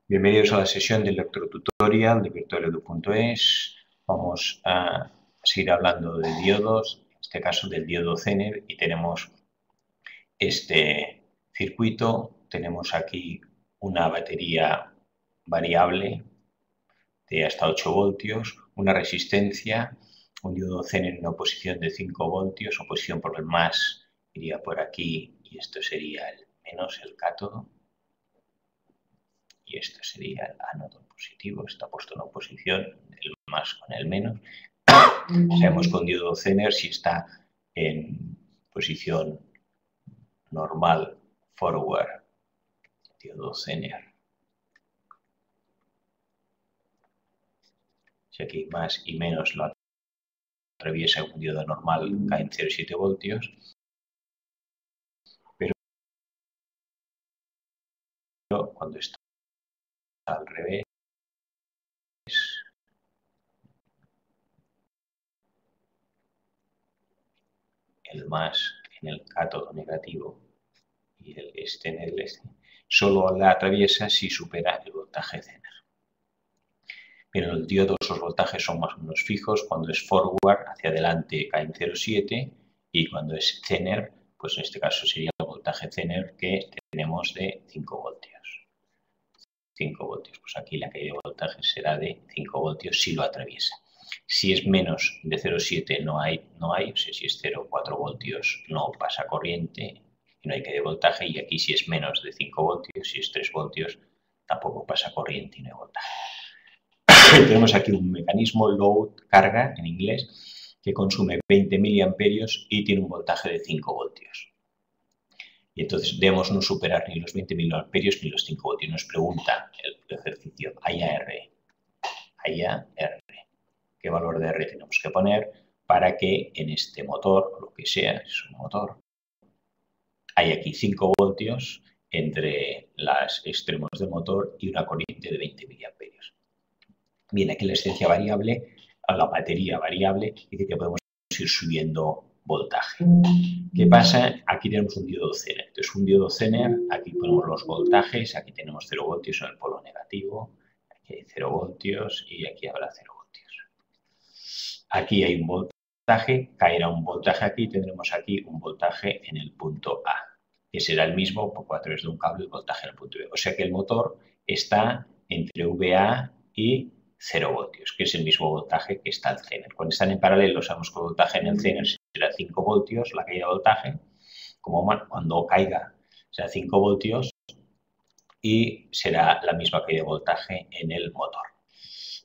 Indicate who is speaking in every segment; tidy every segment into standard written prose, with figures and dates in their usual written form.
Speaker 1: Bienvenidos a la sesión de electrotutorial de virtualedu.es. Vamos a seguir hablando de diodos, en este caso del diodo Zener, y tenemos este circuito. Tenemos aquí una batería variable de hasta 8 voltios, una resistencia, un diodo Zener en oposición de 5 voltios, oposición por el más iría por aquí y esto sería el menos, el cátodo. Y esto sería el ánodo positivo, está puesto en oposición, el más con el menos. Sabemos con diodo Zener si está en posición normal, forward, diodo Zener. Si aquí más y menos lo atraviesa un diodo normal, cae en 0,7 voltios. Pero cuando está al revés, el más en el cátodo negativo y el este en el este, solo la atraviesa si supera el voltaje Zener. Pero en el diodo los voltajes son más o menos fijos. Cuando es forward, hacia adelante cae en 0,7 y cuando es Zener, pues en este caso sería el voltaje Zener que tenemos de 5 voltios. 5 voltios, pues aquí la caída de voltaje será de 5 voltios si lo atraviesa. Si es menos de 0,7 no hay, o sea, si es 0,4 voltios no pasa corriente y no hay caída de voltaje, y aquí si es menos de 5 voltios, si es 3 voltios, tampoco pasa corriente y no hay voltaje. Tenemos aquí un mecanismo load, carga en inglés, que consume 20 miliamperios y tiene un voltaje de 5 voltios. Y entonces debemos no superar ni los 20 miliamperios ni los 5 voltios. Nos pregunta el ejercicio, ¿hay R? ¿Qué valor de R tenemos que poner para que en este motor, lo que sea, es un motor, hay aquí 5 voltios entre los extremos del motor y una corriente de 20 miliamperios? Bien, aquí la resistencia variable, a la batería variable, dice que podemos ir subiendo voltaje. ¿Qué pasa? Aquí tenemos un diodo Zener. Entonces, un diodo Zener, aquí ponemos los voltajes, aquí tenemos 0 voltios en el polo negativo, aquí hay 0 voltios y aquí habrá 0 voltios. Aquí hay un voltaje, caerá un voltaje aquí, tendremos aquí un voltaje en el punto A, que será el mismo poco a través de un cable el voltaje en el punto B. O sea que el motor está entre VA y 0 voltios, que es el mismo voltaje que está el Zener. Cuando están en paralelo, sabemos que el voltaje en el Zener será 5 voltios, la caída de voltaje, como cuando caiga será 5 voltios y será la misma caída de voltaje en el motor.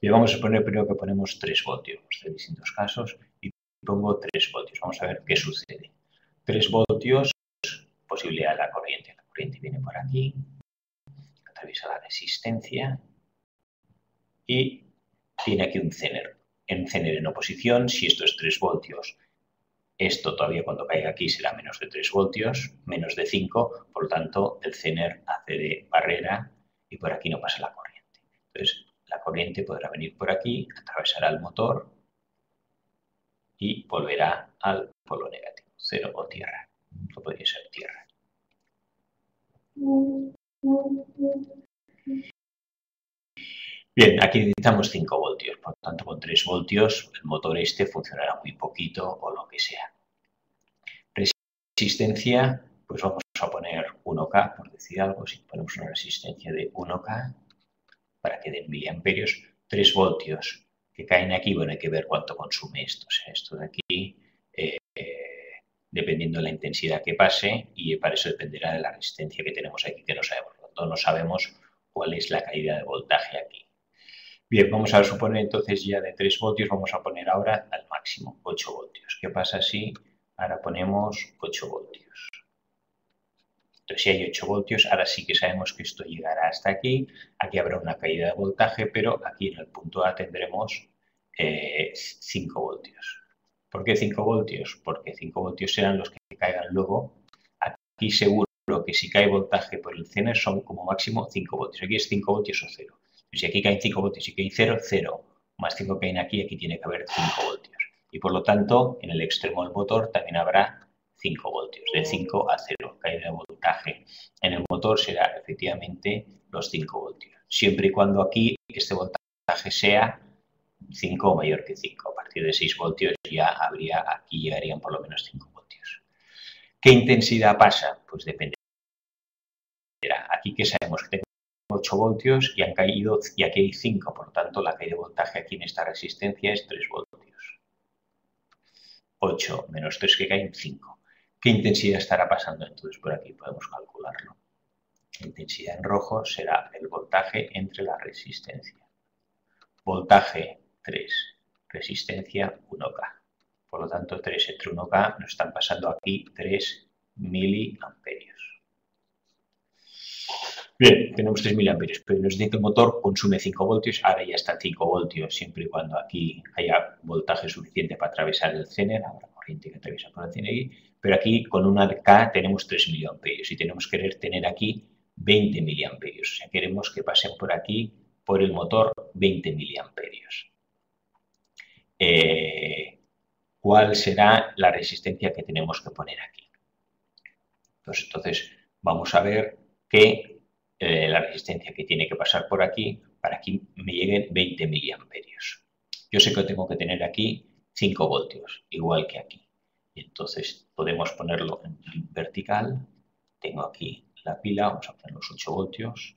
Speaker 1: Y vamos a suponer primero que ponemos 3 voltios, vamos a hacer distintos casos, y pongo 3 voltios. Vamos a ver qué sucede. 3 voltios, posibilidad de la corriente. La corriente viene por aquí, atraviesa la resistencia y tiene aquí un Zener. En Zener en oposición, si esto es 3 voltios, esto todavía cuando caiga aquí será menos de 3 voltios, menos de 5, por lo tanto el Zener hace de barrera y por aquí no pasa la corriente. Entonces la corriente podrá venir por aquí, atravesará el motor y volverá al polo negativo, 0 o tierra. Esto podría ser tierra. Bien, aquí necesitamos 5 voltios, por lo tanto con 3 voltios el motor este funcionará muy poquito o lo que sea. Resistencia, pues vamos a poner 1K, por decir algo, si ponemos una resistencia de 1K para que den miliamperios, 3 voltios que caen aquí, bueno, hay que ver cuánto consume esto, o sea, esto de aquí, dependiendo de la intensidad que pase, y para eso dependerá de la resistencia que tenemos aquí, que no sabemos, no sabemos cuál es la caída de voltaje aquí. Bien, vamos a suponer entonces ya de 3 voltios, vamos a poner ahora al máximo, 8 voltios. ¿Qué pasa si ahora ponemos 8 voltios? Entonces, si hay 8 voltios, ahora sí que sabemos que esto llegará hasta aquí. Aquí habrá una caída de voltaje, pero aquí en el punto A tendremos 5 voltios. ¿Por qué 5 voltios? Porque 5 voltios serán los que caigan luego. Aquí seguro que si cae voltaje por el Zener son como máximo 5 voltios. Aquí es 5 voltios o 0. Si aquí caen 5 voltios y caen 0, 0. Más 5 caen aquí tiene que haber 5 voltios. Y por lo tanto, en el extremo del motor también habrá 5 voltios, de 5 a 0. Caída de voltaje en el motor será efectivamente los 5 voltios. siempre y cuando aquí este voltaje sea 5 o mayor que 5. A partir de 6 voltios ya aquí llegarían por lo menos 5 voltios. ¿Qué intensidad pasa? Pues dependerá. Aquí que sabemos que tengo 8 voltios y han caído, y aquí hay 5, por lo tanto la caída de voltaje aquí en esta resistencia es 3 voltios. 8 menos 3 que caen 5. ¿Qué intensidad estará pasando entonces por aquí? Podemos calcularlo. La intensidad en rojo será el voltaje entre la resistencia. Voltaje 3, resistencia 1K. Por lo tanto, 3 entre 1K nos están pasando aquí 3 miliamperios. Bien, tenemos 3 miliamperios, pero nos dice que el motor consume 5 voltios, ahora ya está 5 voltios, siempre y cuando aquí haya voltaje suficiente para atravesar el Zener, habrá corriente que atraviesa por el Zener, pero aquí con una K tenemos 3 miliamperios y tenemos que tener aquí 20 miliamperios, o sea, queremos que pasen por aquí, por el motor, 20 miliamperios. ¿Cuál será la resistencia que tenemos que poner aquí? Pues entonces vamos a ver que la resistencia que tiene que pasar por aquí, para que me lleguen 20 miliamperios. Yo sé que tengo que tener aquí 5 voltios, igual que aquí. Entonces podemos ponerlo en vertical. Tengo aquí la pila, vamos a poner los 8 voltios.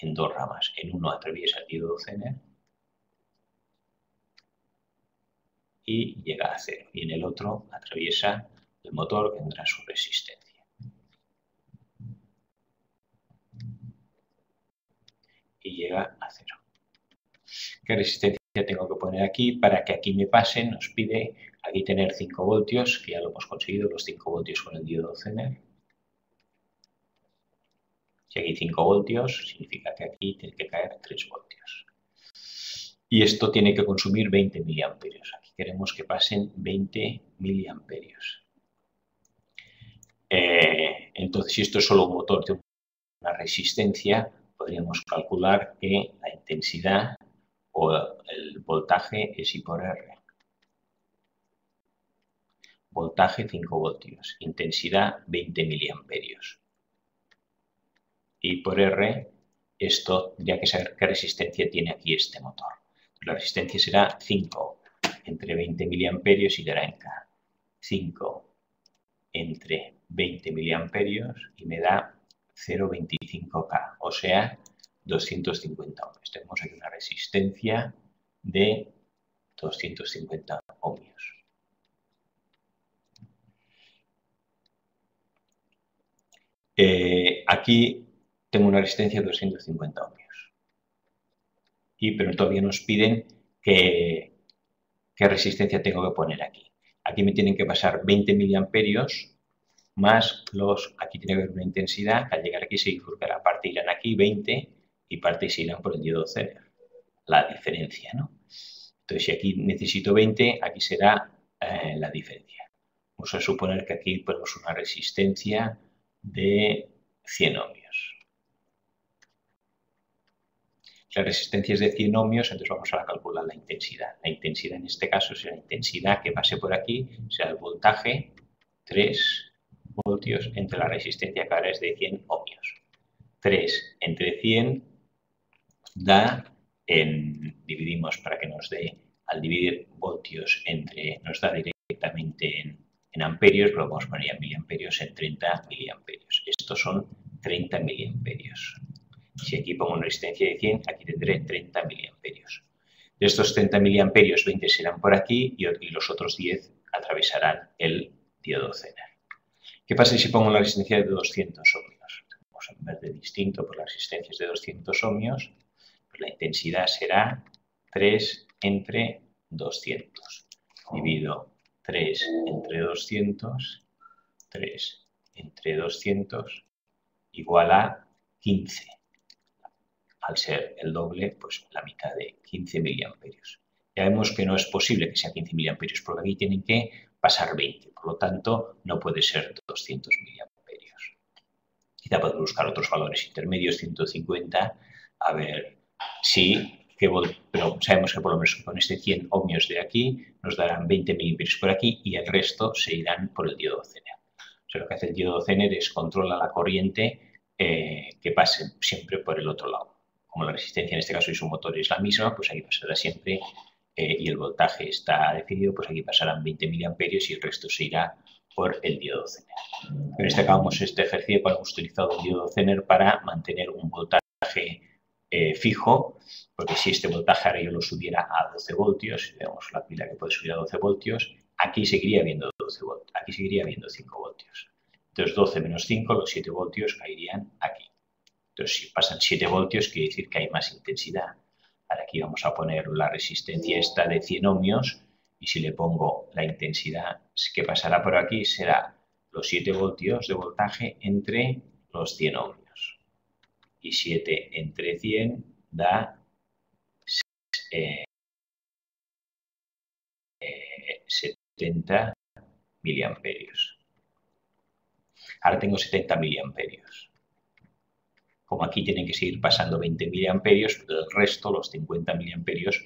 Speaker 1: En dos ramas. En uno atraviesa el diodo Zener y llega a 0. Y en el otro atraviesa el motor que tendrá su resistencia. Y llega a 0. ¿Qué resistencia tengo que poner aquí? Para que aquí me pasen, nos pide aquí tener 5 voltios, que ya lo hemos conseguido, los 5 voltios con el diodo Zener. Si aquí 5 voltios, significa que aquí tiene que caer 3 voltios. Y esto tiene que consumir 20 miliamperios. Aquí queremos que pasen 20 miliamperios. Entonces, si esto es solo un motor de una resistencia, podríamos calcular que la intensidad o el voltaje es I por R. Voltaje 5 voltios, intensidad 20 miliamperios. I por R, esto tendría que saber qué resistencia tiene aquí este motor. La resistencia será 5 entre 20 miliamperios y dará en K. 5 entre 20 miliamperios y me da 0,25K, o sea, 250 ohmios. Tenemos aquí una resistencia de 250 ohmios. Aquí tengo una resistencia de 250 ohmios. Pero todavía nos piden qué resistencia tengo que poner aquí. Aquí me tienen que pasar 20 miliamperios más aquí tiene que haber una intensidad, que al llegar aquí se bifurcará, parte irán aquí 20 y parte se irán por el diodo Zener. La diferencia, ¿no? Entonces, si aquí necesito 20, aquí será la diferencia. Vamos a suponer que aquí ponemos una resistencia de 100 ohmios. La resistencia es de 100 ohmios, entonces vamos a calcular la intensidad. La intensidad en este caso será la intensidad que pase por aquí, será el voltaje 3 voltios entre la resistencia que ahora es de 100 ohmios. 3 entre 100 da, dividimos para que nos dé, al dividir voltios nos da directamente en amperios, pero vamos a poner ya miliamperios en 30 miliamperios. Estos son 30 miliamperios. Si aquí pongo una resistencia de 100, aquí tendré 30 miliamperios. De estos 30 miliamperios, 20 serán por aquí y los otros 10 atravesarán el diodo Zener. ¿Qué pasa si pongo la resistencia de 200 ohmios? Vamos a ver de distinto por las resistencias de 200 ohmios. Pues la intensidad será 3 entre 200. Divido 3 entre 200, 3 entre 200, igual a 15. Al ser el doble, pues la mitad de 15 miliamperios. Ya vemos que no es posible que sea 15 miliamperios, porque aquí tienen que pasar 20. Por lo tanto, no puede ser 200 miliamperios. Quizá podemos buscar otros valores intermedios, 150, a ver si pero sabemos que por lo menos con este 100 ohmios de aquí nos darán 20 miliamperios por aquí y el resto se irán por el diodo Zener. O sea, lo que hace el diodo Zener es controla la corriente que pase siempre por el otro lado. Como la resistencia en este caso y su motor es la misma, pues aquí pasará siempre y el voltaje está definido, pues aquí pasarán 20 miliamperios y el resto se irá por el diodo Zener. En este acabamos este ejercicio cuando hemos utilizado el diodo Zener para mantener un voltaje fijo, porque si este voltaje ahora yo lo subiera a 12 voltios, vemos la pila que puede subir a 12 voltios, aquí seguiría habiendo 12 voltios, aquí seguiría habiendo 5 voltios. Entonces 12 menos 5, los 7 voltios caerían aquí. Entonces si pasan 7 voltios quiere decir que hay más intensidad. Ahora aquí vamos a poner la resistencia esta de 100 ohmios y si le pongo la intensidad que pasará por aquí será los 7 voltios de voltaje entre los 100 ohmios. Y 7 entre 100 da 70 miliamperios. Ahora tengo 70 miliamperios. Como aquí tienen que seguir pasando 20 miliamperios, el resto, los 50 miliamperios,